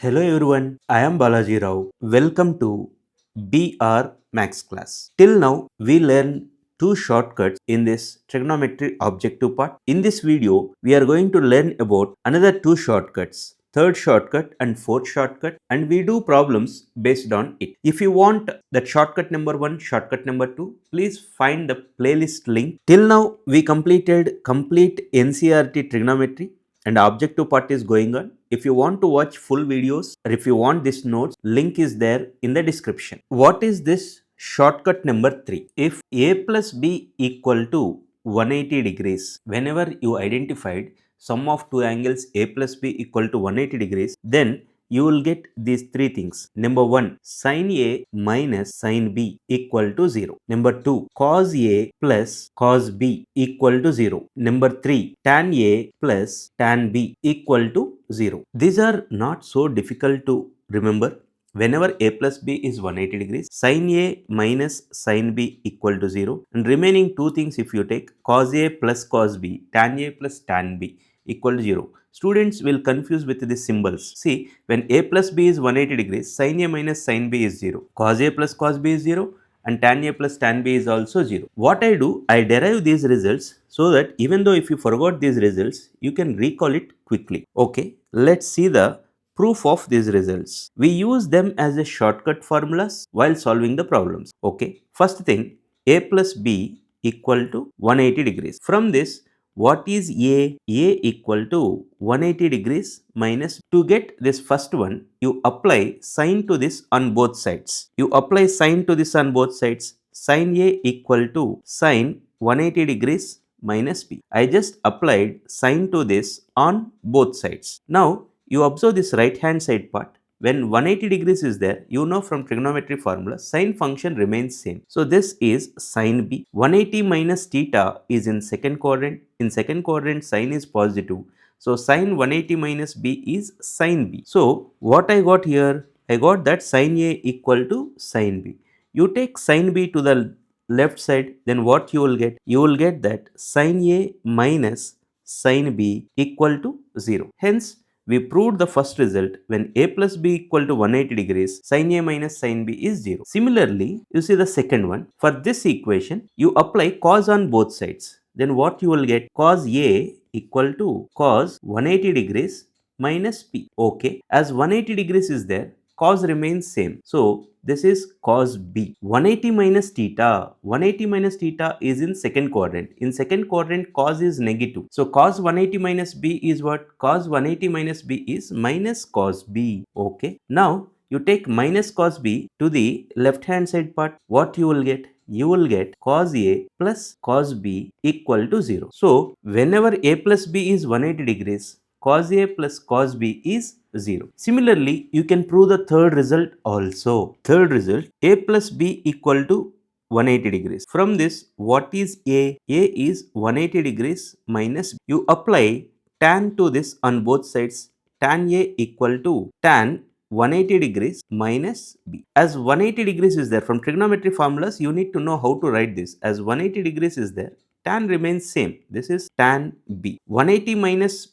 Hello everyone, I am Balaji Rao. Welcome to BR Max class. Till now, we learned two shortcuts in this trigonometry objective part. In this video, we are going to learn about another two shortcuts, third shortcut and fourth shortcut, and we do problems based on it. If you want that shortcut number 1, shortcut number 2, please find the playlist link. Till now, we completed complete NCERT trigonometry and objective part is going on. If you want to watch full videos or if you want this notes, link is there in the description. What is this shortcut number 3? If a plus b equal to 180 degrees, whenever you identified sum of two angles a plus b equal to 180 degrees, then you will get these three things. Number 1, sin A minus sin B equal to 0. Number 2, cos A plus cos B equal to 0. Number 3, tan A plus tan B equal to 0. These are not so difficult to remember. Whenever a plus b is 180 degrees, sin A minus sin B equal to 0, and remaining two things if you take cos A plus cos B, tan A plus tan B equal to 0. Students will confuse with these symbols. See, when a plus b is 180 degrees, sin A minus sin B is 0, cos A plus cos B is 0, and tan A plus tan B is also 0. What I do, I derive these results so that even though if you forgot these results, you can recall it quickly. Okay, let's see the proof of these results. We use them as a shortcut formulas while solving the problems. Okay, first thing, a plus b equal to 180 degrees. From this, what is A? A equal to 180 degrees minus. To get this first one, you apply sine to this on both sides. You apply sine to this on both sides. Sin A equal to sine 180 degrees minus B. I just applied sine to this on both sides. Now, you observe this right hand side part. When 180 degrees is there, you know from trigonometry formula, sine function remains same. So this is sine B. 180 minus theta is in second quadrant. In second quadrant, sine is positive. So sine 180 minus B is sine B. So what I got here? I got that sine A equal to sine B. You take sine B to the left side, then what you will get? You will get that sine A minus sine B equal to 0. Hence, we proved the first result. When a plus b equal to 180 degrees, sin A minus sin B is 0. Similarly, you see the second one. For this equation, you apply cos on both sides. Then what you will get? Cos A equal to cos 180 degrees minus B. Okay, as 180 degrees is there, cos remains same. So this is cos B. 180 minus theta. 180 minus theta is in second quadrant. In second quadrant, cos is negative. So cos 180 minus B is what? Cos 180 minus B is minus cos B. Okay. Now you take minus cos B to the left hand side part. What you will get? You will get cos A plus cos B equal to 0. So whenever A plus B is 180 degrees, cos A plus cos B is 0. Similarly, you can prove the third result also. Third result, A plus B equal to 180 degrees. From this, what is A? A is 180 degrees minus. You apply tan to this on both sides. Tan A equal to tan 180 degrees minus B. As 180 degrees is there, from trigonometry formulas, you need to know how to write this. As 180 degrees is there, tan remains same. This is tan B. 180 minus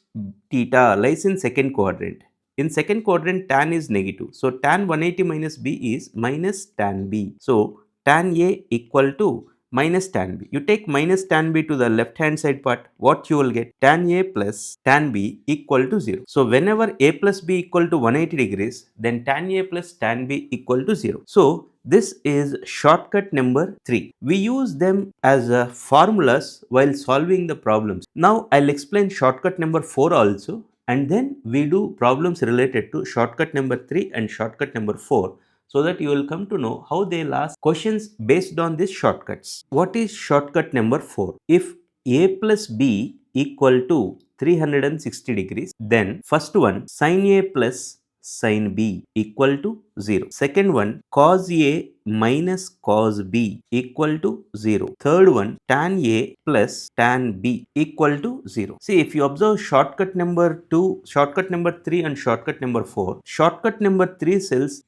theta lies in second quadrant. In second quadrant, tan is negative. So tan 180 minus B is minus tan B. So tan A equal to minus tan B. You take minus tan B to the left hand side part. What you will get? Tan A plus tan B equal to 0. So whenever A plus B equal to 180 degrees, then tan A plus tan B equal to 0. So this is shortcut number 3. We use them as formulas while solving the problems. Now I'll explain shortcut number 4 also, and then we do problems related to shortcut number 3 and shortcut number 4, so that you will come to know how they'll ask questions based on these shortcuts. What is shortcut number 4? If A plus B equal to 360 degrees, then first one, sin A plus sin B equal to 0. Second one, cos A minus cos B equal to 0. Third one, tan A plus tan B equal to 0. See, if you observe shortcut number 2, shortcut number 3 and shortcut number 4, shortcut number 3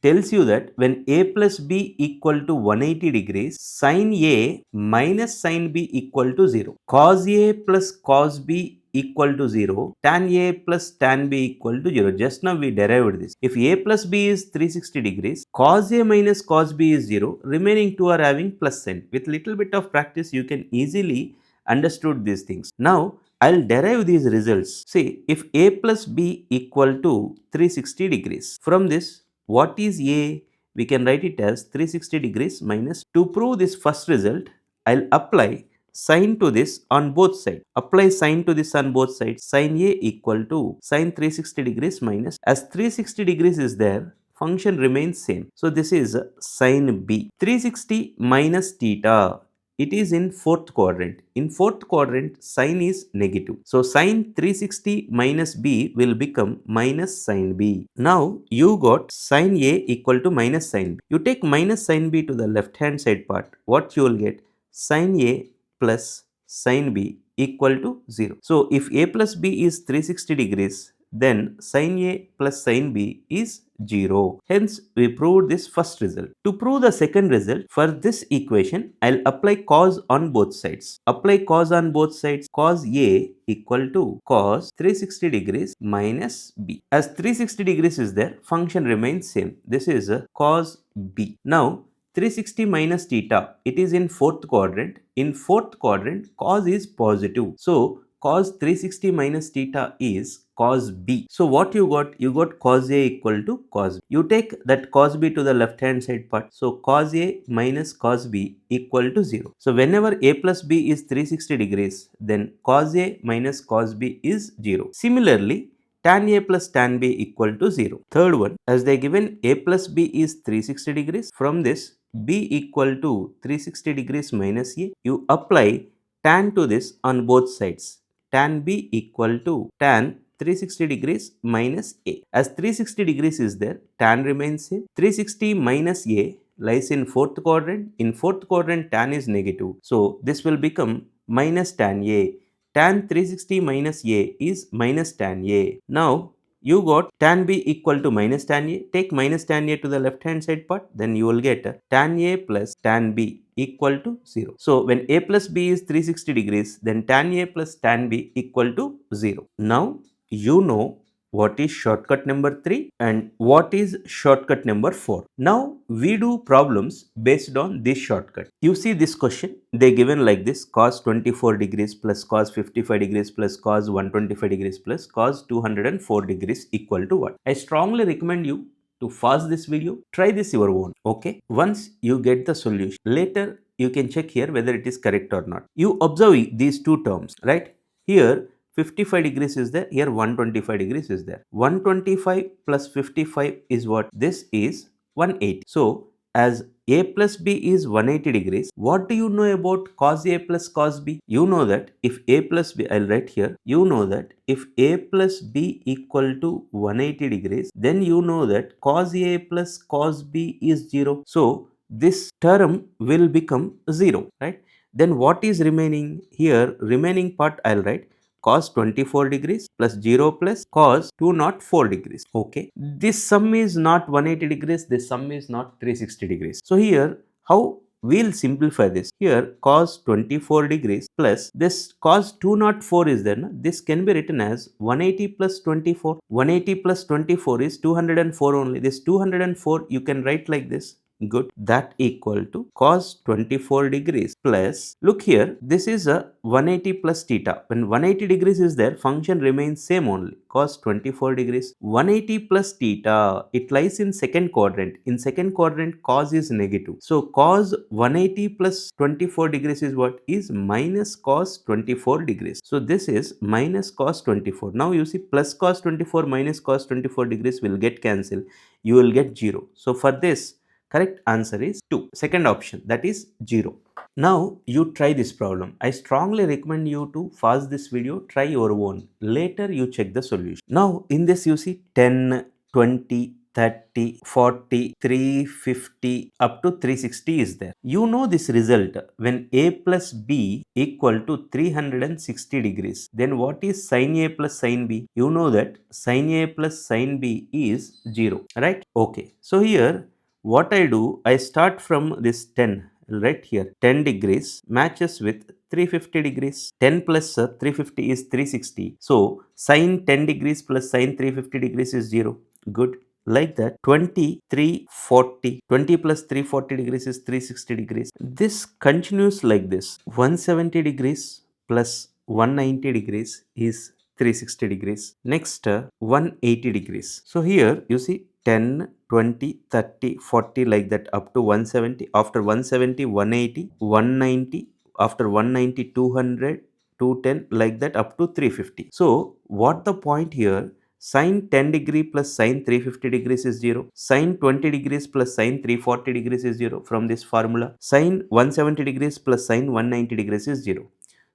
tells you that when A plus B equal to 180 degrees, sin A minus sin B equal to 0. Cos A plus cos B equal to 0, tan A plus tan B equal to 0. Just now we derived this. If A plus B is 360 degrees, cos A minus cos B is 0, remaining two are having plus sign. With little bit of practice, you can easily understood these things. Now, I'll derive these results. See, if A plus B equal to 360 degrees, from this, what is A? We can write it as 360 degrees minus. To prove this first result, I'll apply sine to this on both sides. Apply sine to this on both sides. Sin A equal to sine 360 degrees minus. As 360 degrees is there, function remains same. So this is sin B. 360 minus theta. It is in fourth quadrant. In fourth quadrant, sine is negative. So sine 360 minus B will become minus sine B. Now you got sine A equal to minus sine B. You take minus sine B to the left hand side part. What you will get? Sine A plus sine B equal to 0. So if A plus B is 360 degrees, then sin A plus sin B is 0. Hence, we proved this first result. To prove the second result, for this equation, I'll apply cos on both sides. Apply cos on both sides. Cos A equal to cos 360 degrees minus B. As 360 degrees is there, function remains same. This is cos B. Now, 360 minus theta, it is in fourth quadrant. In fourth quadrant, cos is positive. So, cos 360 minus theta is cos B. So what you got? You got cos A equal to cos B. You take that cos B to the left hand side part. So cos A minus cos B equal to 0. So whenever A plus B is 360 degrees, then cos A minus cos B is 0. Similarly, tan A plus tan B equal to 0. Third one, as they given A plus B is 360 degrees, from this B equal to 360 degrees minus A, you apply tan to this on both sides. Tan B equal to tan 360 degrees minus A. As 360 degrees is there, tan remains same. 360 minus A lies in fourth quadrant. In fourth quadrant, tan is negative. So this will become minus tan A. Tan 360 minus A is minus tan A. Now you got tan B equal to minus tan A. Take minus tan A to the left hand side part, then you will get tan A plus tan B equal to 0. So when A plus B is 360 degrees, then tan A plus tan B equal to 0. Now you know what is shortcut number 3 and what is shortcut number 4. Now we do problems based on this shortcut. You see this question, they given like this: cos 24 degrees plus cos 55 degrees plus cos 125 degrees plus cos 204 degrees equal to what? I strongly recommend you to pause this video, try this your own. Okay, once you get the solution, later you can check here whether it is correct or not. You observe these two terms, right? Here 55 degrees is there, here 125 degrees is there. 125 plus 55 is what? This is 180. So as A plus B is 180 degrees, what do you know about cos A plus cos B? You know that if A plus B, I'll write here, you know that if A plus B equal to 180 degrees, then you know that cos A plus cos B is 0. So this term will become 0, right? Then what is remaining? Here remaining part I'll write cos 24 degrees plus 0 plus cos 204 degrees. Okay, this sum is not 180 degrees, this sum is not 360 degrees. So here how we'll simplify this? Here cos 24 degrees plus this cos 204 is there, no? This can be written as 180 plus 24. 180 plus 24 is 204 only. This 204 you can write like this. Good. That equal to cos 24 degrees plus, look here, this is a 180 plus theta. When 180 degrees is there, function remains same only. Cos 24 degrees. 180 plus theta, it lies in second quadrant. In second quadrant, cos is negative. So cos 180 plus 24 degrees is what? Is minus cos 24 degrees. So this is minus cos 24. Now you see plus cos 24 minus cos 24 degrees will get cancelled. You will get 0. So for this, correct answer is 2. Second option, that is 0. Now you try this problem. I strongly recommend you to pause this video, try your own. Later you check the solution. Now in this you see 10, 20, 30, 40, 350 up to 360 is there. You know this result when A plus B equal to 360 degrees. Then what is sin A plus sin B? You know that sin A plus sin B is 0, right? Okay. So here what I do, I start from this 10, right here. 10 degrees matches with 350 degrees. 10 plus 350 is 360. So sine 10 degrees plus sine 350 degrees is 0. Good. Like that, 20, 340. 20 plus 340 degrees is 360 degrees. This continues like this. 170 degrees plus 190 degrees is 360 degrees. Next, 180 degrees. So here you see 10, 20, 30, 40 like that up to 170. After 170, 180, 190. After 190, 200, 210 like that up to 350. So what the point here? Sine 10 degree plus sine 350 degrees is 0. Sine 20 degrees plus sine 340 degrees is 0 from this formula. Sine 170 degrees plus sine 190 degrees is 0.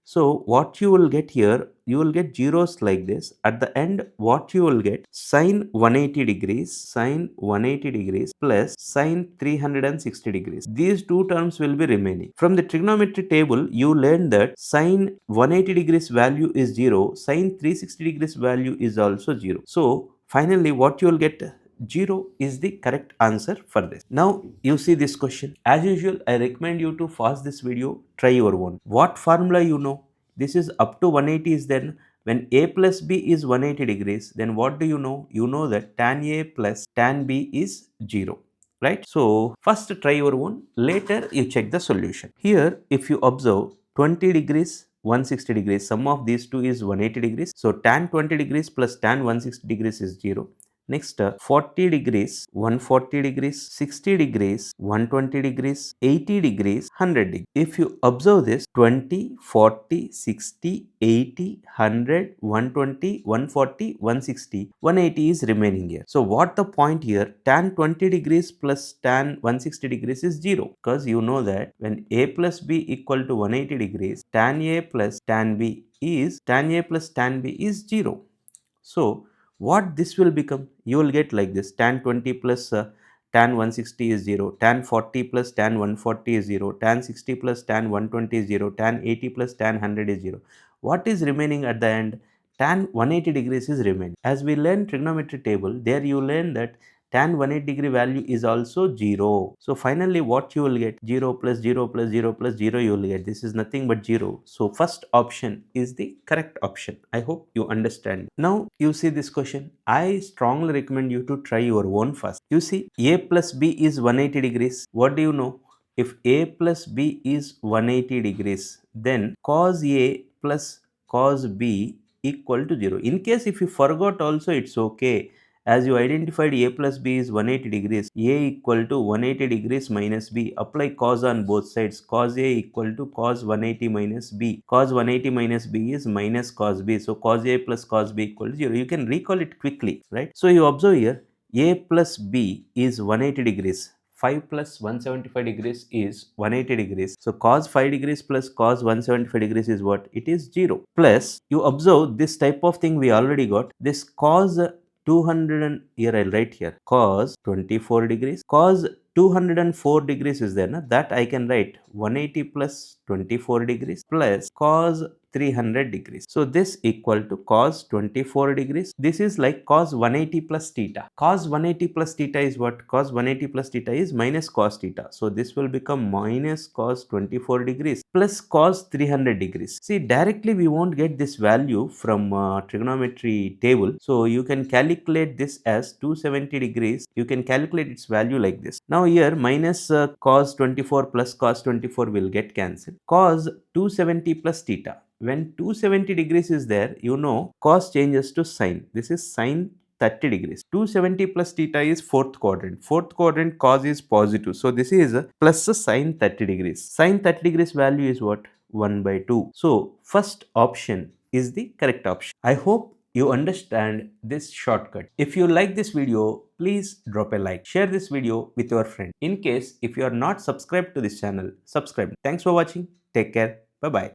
So what you will get here, you will get zeros like this. At the end, what you will get, sine 180 degrees plus sine 360 degrees. These two terms will be remaining. From the trigonometry table, you learn that sine 180 degrees value is 0, sine 360 degrees value is also 0. So finally, what you will get, 0 is the correct answer for this. Now you see this question. As usual, I recommend you to pause this video, try your own. What formula you know? This is up to 180 is then when a plus b is 180 degrees, then what do you know? You know that tan a plus tan b is 0. Right? So first try your own, later you check the solution. Here if you observe 20 degrees 160 degrees, sum of these two is 180 degrees. So tan 20 degrees plus tan 160 degrees is 0. Next, 40 degrees, 140 degrees, 60 degrees, 120 degrees, 80 degrees, 100 degrees. If you observe this, 20, 40, 60, 80, 100, 120, 140, 160, 180 is remaining here. So what the point here? Tan 20 degrees plus tan 160 degrees is 0. Because you know that when a plus b equal to 180 degrees, tan a plus tan b is 0. So what this will become? You will get like this: tan 20 plus tan 160 is 0, tan 40 plus tan 140 is 0, tan 60 plus tan 120 is 0, tan 80 plus tan 100 is 0. What is remaining at the end? Tan 180 degrees is remaining. As we learn trigonometry table, there you learn that tan 180 degree value is also 0. So finally what you will get? 0 plus 0 plus 0 plus 0 you will get. This is nothing but 0. So first option is the correct option. I hope you understand. Now you see this question. I strongly recommend you to try your own first. You see a plus b is 180 degrees. What do you know? If a plus b is 180 degrees, then cos a plus cos b equal to 0. In case if you forgot also, it's okay. As you identified a plus b is 180 degrees, a equal to 180 degrees minus b. Apply cos on both sides. Cos a equal to cos 180 minus b. Cos 180 minus b is minus cos b. So cos a plus cos b equal to 0. You can recall it quickly, right? So you observe here, a plus b is 180 degrees. 5 plus 175 degrees is 180 degrees. So cos 5 degrees plus cos 175 degrees is what? It is 0. Plus you observe this type of thing we already got. This cos 200 and here I'll write here cos 24 degrees. Cos 204 degrees is there, na? That I can write 180 plus 24 degrees plus cos 300 degrees. So this equal to cos 24 degrees. This is like cos 180 plus theta. Cos 180 plus theta is what? Cos 180 plus theta is minus cos theta. So this will become minus cos 24 degrees plus cos 300 degrees. See, directly we won't get this value from trigonometry table. So you can calculate this as 270 degrees. You can calculate its value like this. Now here minus cos 24 plus cos 24 will get cancelled. Cos 270 plus theta. When 270 degrees is there, you know cos changes to sine. This is sine 30 degrees. 270 plus theta is fourth quadrant. Fourth quadrant cos is positive. So this is plus sine 30 degrees. Sine 30 degrees value is what? 1 by 2. So first option is the correct option. I hope you understand this shortcut. If you like this video, please drop a like. Share this video with your friend. In case if you are not subscribed to this channel, subscribe. Thanks for watching. Take care. Bye-bye.